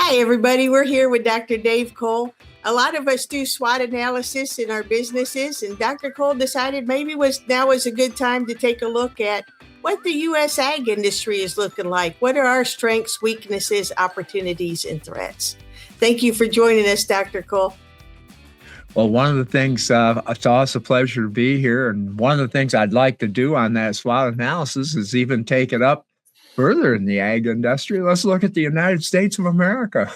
Hi, everybody. We're here with Dr. Dave Kohl. A lot of us do SWOT analysis in our businesses, and Dr. Kohl decided maybe now was a good time to take a look at what the U.S. ag industry is looking like. What are our strengths, weaknesses, opportunities, and threats? Thank you for joining us, Dr. Kohl. Well, one of the things, it's always a pleasure to be here. And one of the things I'd like to do on that SWOT analysis is even take it up further in the ag industry. Let's look at the United States of America.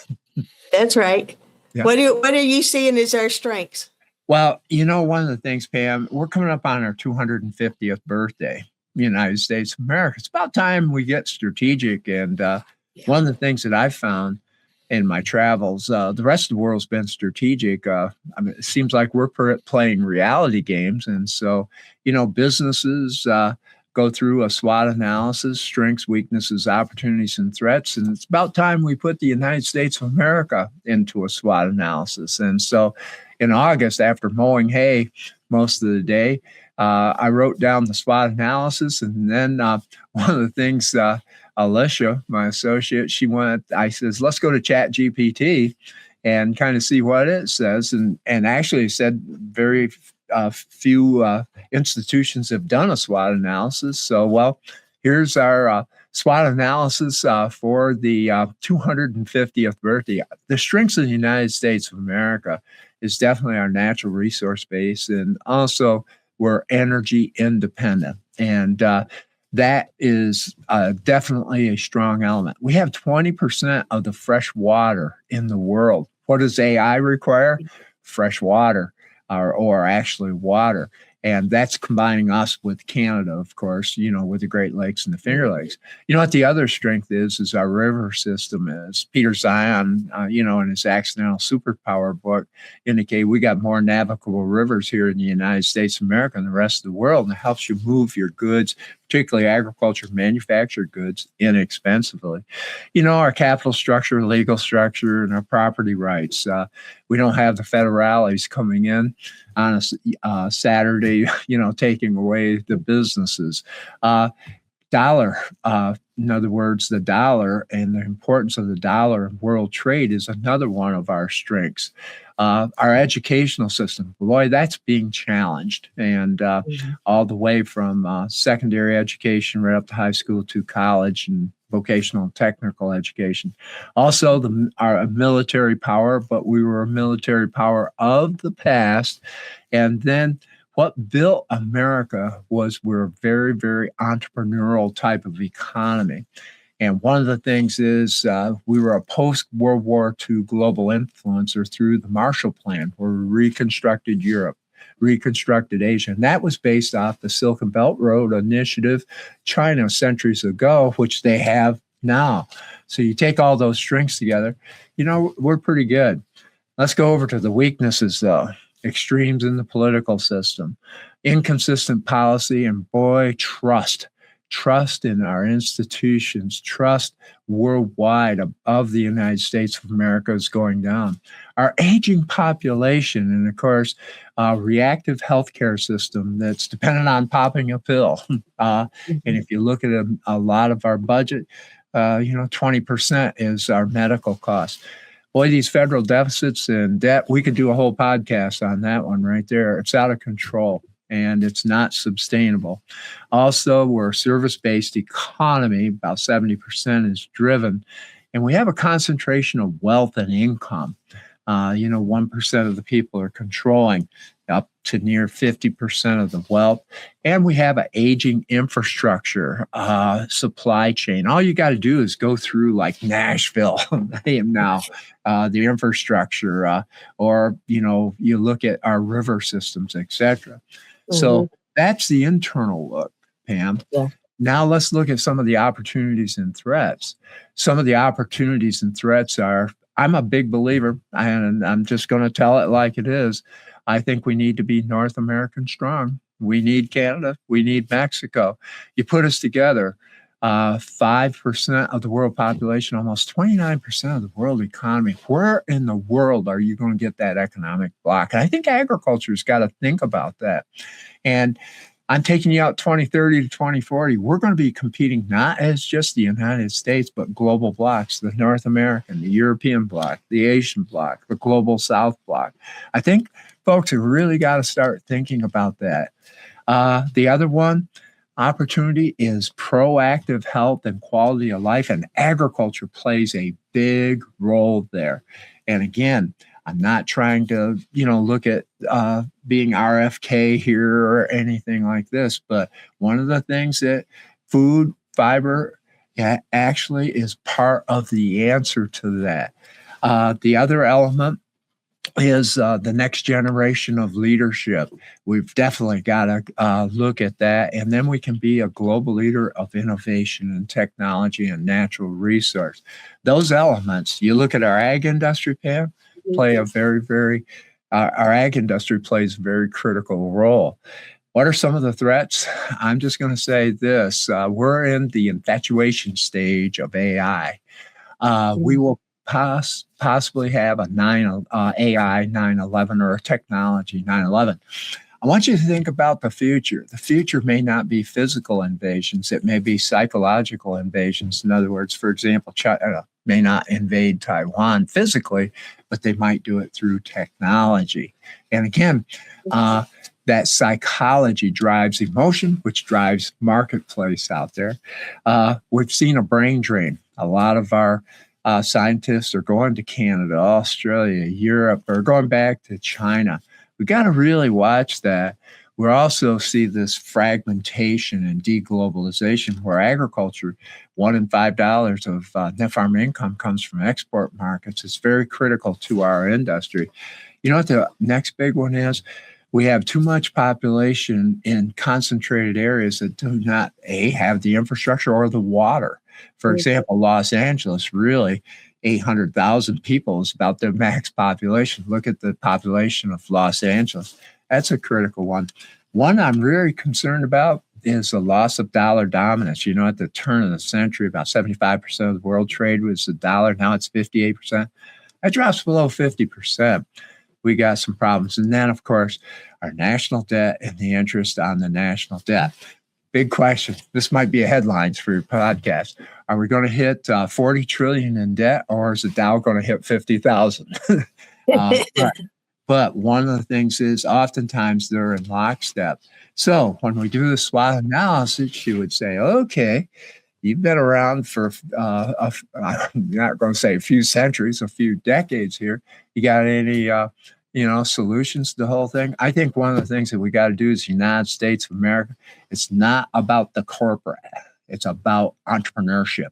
That's right. Yeah. What are you seeing as our strengths? Well, one of the things, Pam, we're coming up on our 250th birthday in the United States of America. It's about time we get strategic. And one of the things that I've found in my travels, the rest of the world's been strategic. It seems like we're playing reality games. And so, businesses go through a SWOT analysis, strengths, weaknesses, opportunities, and threats. And it's about time we put the United States of America into a SWOT analysis. And so in August, after mowing hay most of the day, I wrote down the SWOT analysis. And then one of the things, Alicia, my associate, I says, let's go to ChatGPT and kind of see what it says. And actually said very few institutions have done a SWOT analysis. So, here's our SWOT analysis for the 250th birthday. The strengths of the United States of America is definitely our natural resource base, and also we're energy independent. And that is definitely a strong element. We have 20% of the fresh water in the world. What does AI require? Fresh water. Or actually water. And that's combining us with Canada, of course, with the Great Lakes and the Finger Lakes. What the other strength is our river system is. Peter Zion, in his Accidental Superpower book, indicate we got more navigable rivers here in the United States of America and the rest of the world. And it helps you move your goods, particularly agriculture, manufactured goods, inexpensively. Our capital structure, legal structure, and our property rights. We don't have the federales coming in on a Saturday, taking away the businesses. Dollar, in other words, the dollar and the importance of the dollar in world trade is another one of our strengths. Our educational system, boy, that's being challenged. And all the way from secondary education right up to high school to college and vocational and technical education. Also, our military power, but we were a military power of the past. And then what built America was we're a very, very entrepreneurial type of economy. And one of the things is we were a post-World War II global influencer through the Marshall Plan, where we reconstructed Europe, reconstructed Asia. And that was based off the Silk and Belt Road Initiative, China centuries ago, which they have now. So you take all those strengths together, we're pretty good. Let's go over to the weaknesses, though. Extremes in the political system, inconsistent policy, and boy, trust in our institutions, trust worldwide of the United States of America is going down. Our aging population, and of course, reactive healthcare system that's dependent on popping a pill. And if you look at a lot of our budget, 20% is our medical costs. Boy, these federal deficits and debt, we could do a whole podcast on that one right there. It's out of control and it's not sustainable. Also, we're a service-based economy. About 70% is driven. And we have a concentration of wealth and income. 1% of the people are controlling up to near 50% of the wealth. And we have an aging infrastructure, supply chain. All you got to do is go through like Nashville now, the infrastructure, or, you look at our river systems, et cetera. Mm-hmm. So that's the internal look, Pam. Yeah. Now let's look at some of the opportunities and threats. Some of the opportunities and threats are, I'm a big believer, and I'm just going to tell it like it is. I think we need to be North American strong. We need Canada. We need Mexico. You put us together, 5% of the world population, almost 29% of the world economy. Where in the world are you going to get that economic block? And I think agriculture's got to think about that. And I'm taking you out 2030 to 2040. We're going to be competing not as just the United States, but global blocks, the North American, the European bloc, the Asian bloc, the global South bloc. I think folks have really got to start thinking about that. The other one, opportunity, is proactive health and quality of life, and agriculture plays a big role there. And again, I'm not trying to, look at being RFK here or anything like this, but one of the things that food, fiber, actually is part of the answer to that. The other element is the next generation of leadership. We've definitely got to look at that, and then we can be a global leader of innovation and technology and natural resource. Those elements, you look at our ag industry, Pam, play a our ag industry plays a very critical role. What are some of the threats? I'm just going to say this. We're in the infatuation stage of AI. We will possibly have a AI 9/11 or a technology 9/11. I want you to think about the future. The future may not be physical invasions. It may be psychological invasions. In other words, for example, China may not invade Taiwan physically, but they might do it through technology. And again, that psychology drives emotion, which drives marketplace out there. We've seen a brain drain. A lot of our scientists are going to Canada, Australia, Europe, or going back to China. We got to really watch that. We also see this fragmentation and deglobalization where agriculture, $1 in $5 of net farm income comes from export markets. It's very critical to our industry. You know what the next big one is? We have too much population in concentrated areas that do not, have the infrastructure or the water. For example, Los Angeles, really, 800,000 people is about their max population. Look at the population of Los Angeles. That's a critical one. One I'm really concerned about is the loss of dollar dominance. At the turn of the century, about 75% of the world trade was the dollar. Now it's 58%. That drops below 50%. We got some problems. And then, of course, our national debt and the interest on the national debt. Big question. This might be a headlines for your podcast. Are we going to hit 40 trillion in debt, or is the Dow going to hit 50,000? But one of the things is oftentimes they're in lockstep. So when we do the SWOT analysis, you would say, okay, you've been around for, I'm not going to say a few centuries, a few decades here. You got any, solutions to the whole thing? I think one of the things that we got to do is the United States of America. It's not about the corporate. It's about entrepreneurship.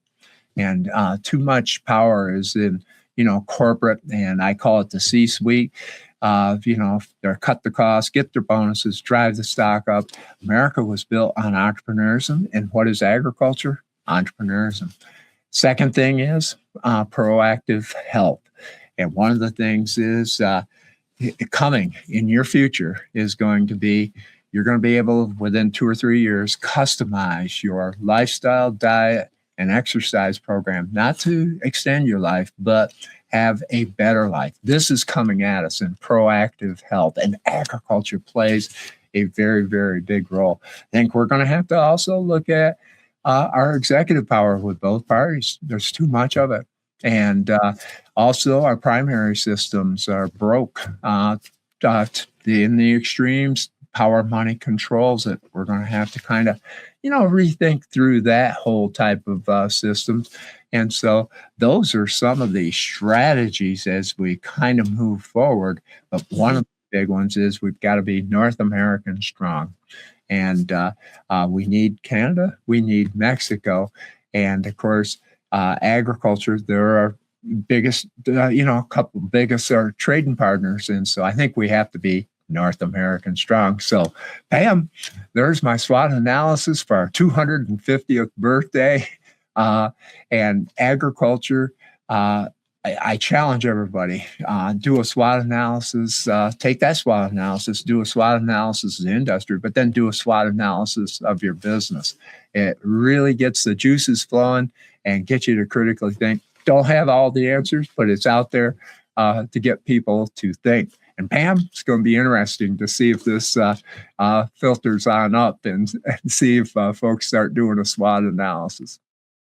And too much power is in, corporate, and I call it the C-suite. They're cut the costs, get their bonuses, drive the stock up. America was built on entrepreneurism. And what is agriculture? Entrepreneurism. Second thing is proactive health. And one of the things is coming in your future is going to be, you're going to be able, within 2 or 3 years, customize your lifestyle, diet, and exercise program, not to extend your life, but have a better life. This is coming at us in proactive health, and agriculture plays a very, very big role. I think we're going to have to also look at our executive power with both parties. There's too much of it. And also our primary systems are broke. In the extremes, power money controls it. We're going to have to kind of, rethink through that whole type of systems. And so those are some of the strategies as we kind of move forward. But one of the big ones is we've got to be North American strong. And we need Canada, we need Mexico. And of course, agriculture, there are a couple biggest are trading partners. And so I think we have to be North American strong. So, Pam, there's my SWOT analysis for our 250th birthday. And agriculture, I challenge everybody, do a SWOT analysis, take that SWOT analysis, do a SWOT analysis of the industry, but then do a SWOT analysis of your business. It really gets the juices flowing and get you to critically think. Don't have all the answers, but it's out there to get people to think. And Pam, it's going to be interesting to see if this filters on up and see if folks start doing a SWOT analysis.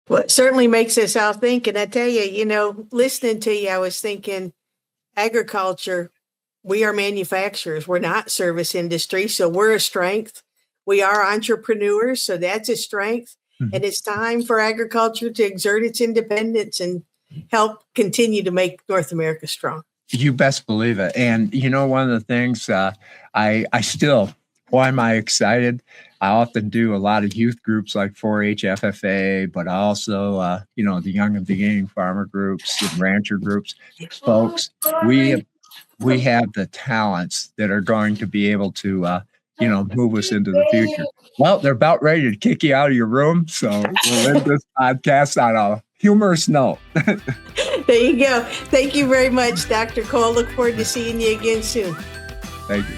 Well, it certainly makes us all think. And I tell you, listening to you, I was thinking agriculture, we are manufacturers. We're not service industry. So we're a strength. We are entrepreneurs. So that's a strength. Mm-hmm. And it's time for agriculture to exert its independence and help continue to make North America strong. You best believe it. And, one of the things I still, why am I excited? I often do a lot of youth groups like 4-H FFA, but also, the young and beginning farmer groups and rancher groups. Folks, we have the talents that are going to be able to, move us into the future. Well, they're about ready to kick you out of your room. So we'll end this podcast on a humorous note. There you go. Thank you very much, Dr. Kohl. Look forward to seeing you again soon. Thank you.